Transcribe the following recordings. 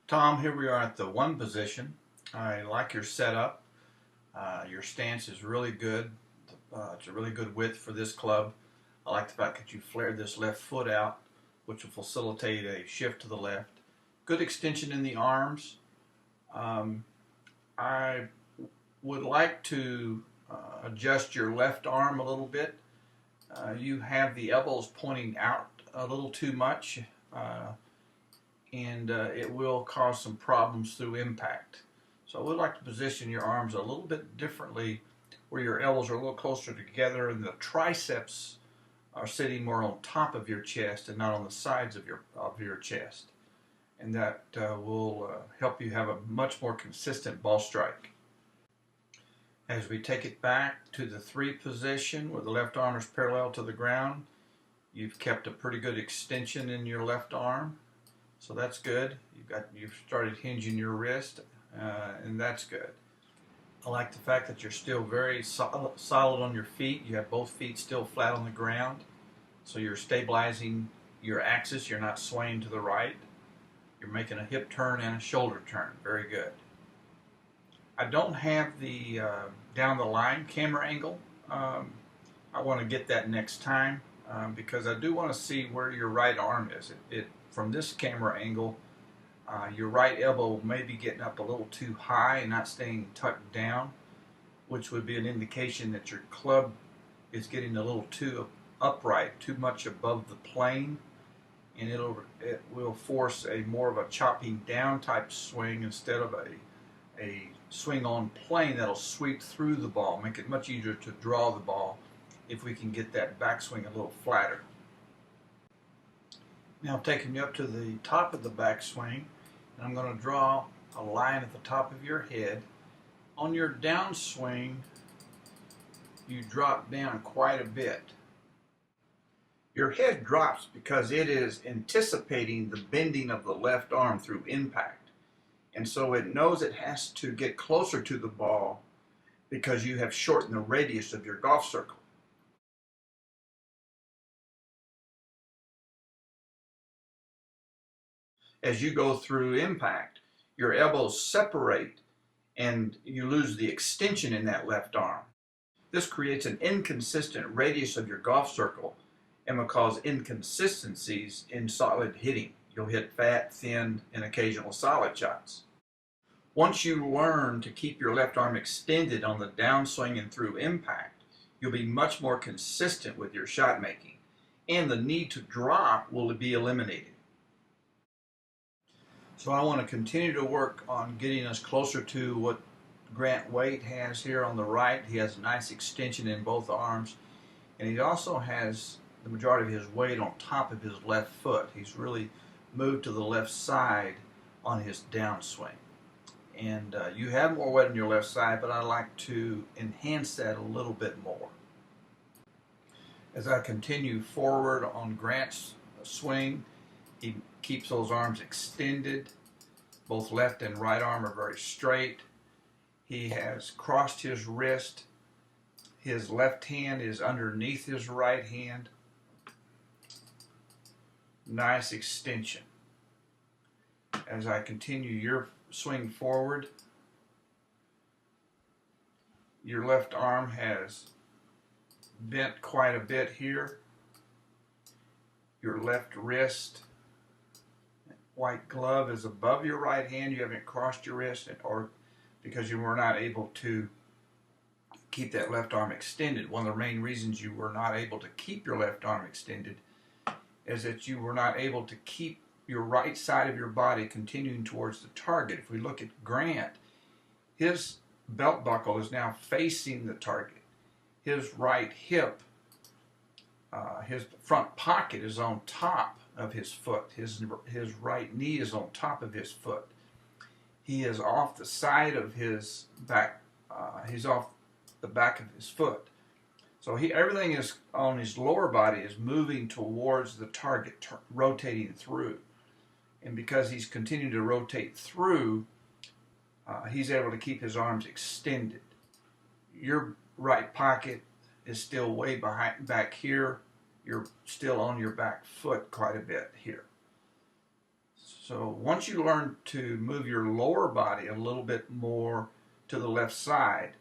Tom, here we are at the one position. I like your setup. Your stance is really good. It's a really good width for this club. I like the fact that you flared this left foot out, which will facilitate a shift to the left. Good extension in the arms. I would like to adjust your left arm a little bit. You have the elbows pointing out a little too much. And it will cause some problems through impact. So I would like to position your arms a little bit differently where your elbows are a little closer together and the triceps are sitting more on top of your chest and not on the sides of your chest. And that will help you have a much more consistent ball strike. As we take it back to the 3 position where the left arm is parallel to the ground, you've kept a pretty good extension in your left arm. So that's good. You've started hinging your wrist, and that's good. I like the fact that you're still very solid on your feet. You have both feet still flat on the ground. So you're stabilizing your axis. You're not swaying to the right. You're making a hip turn and a shoulder turn. Very good. I don't have the down the line camera angle. I want to get that next time because I do want to see where your right arm is. From this camera angle, your right elbow may be getting up a little too high and not staying tucked down, which would be an indication that your club is getting a little too upright, too much above the plane, and it will force a more of a chopping down type swing instead of a swing on plane that'll sweep through the ball, make it much easier to draw the ball if we can get that backswing a little flatter. Now I'm taking you up to the top of the backswing, and I'm going to draw a line at the top of your head. On your downswing, you drop down quite a bit. Your head drops because it is anticipating the bending of the left arm through impact. And so it knows it has to get closer to the ball because you have shortened the radius of your golf circle. As you go through impact, your elbows separate and you lose the extension in that left arm. This creates an inconsistent radius of your golf circle and will cause inconsistencies in solid hitting. You'll hit fat, thin, and occasional solid shots. Once you learn to keep your left arm extended on the downswing and through impact, you'll be much more consistent with your shot making, and the need to drop will be eliminated. So I want to continue to work on getting us closer to what Grant Waite has here on the right. He has a nice extension in both arms, and he also has the majority of his weight on top of his left foot. He's really moved to the left side on his downswing. And you have more weight on your left side, but I like to enhance that a little bit more. As I continue forward on Grant's swing, he keeps those arms extended. Both left and right arm are very straight. He has crossed his wrist. His left hand is underneath his right hand. Nice extension. As I continue your swing forward, your left arm has bent quite a bit here. Your left wrist, white glove, is above your right hand. You haven't crossed your wrist, or because you were not able to keep that left arm extended. One of the main reasons you were not able to keep your left arm extended is that you were not able to keep your right side of your body continuing towards the target. If we look at Grant, his belt buckle is now facing the target. His right hip, his front pocket is on top of his foot. His right knee is on top of his foot. He is off the side of his back. He's off the back of his foot. So everything is on his lower body is moving towards the target, rotating through. And because he's continuing to rotate through, he's able to keep his arms extended. Your right pocket is still way back here. You're still on your back foot quite a bit here. So once you learn to move your lower body a little bit more to the left side,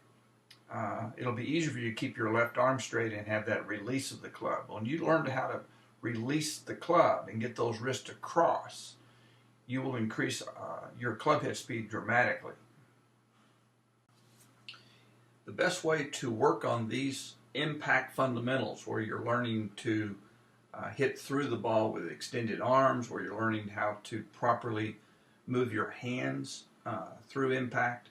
it'll be easier for you to keep your left arm straight and have that release of the club. When you learn how to release the club and get those wrists across, you will increase your club head speed dramatically. The best way to work on these impact fundamentals, where you're learning to hit through the ball with extended arms, where you're learning how to properly move your hands through impact,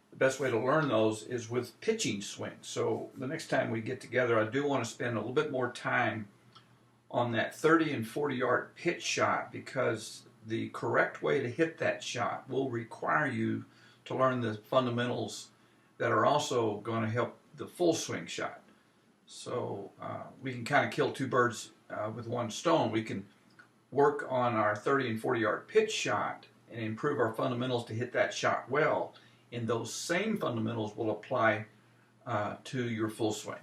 the best way to learn those is with pitching swings. So the next time we get together, I do want to spend a little bit more time on that 30 and 40-yard pitch shot, because the correct way to hit that shot will require you to learn the fundamentals that are also going to help the full swing shot. So we can kind of kill two birds with one stone. We can work on our 30 and 40-yard pitch shot and improve our fundamentals to hit that shot well, and those same fundamentals will apply to your full swing.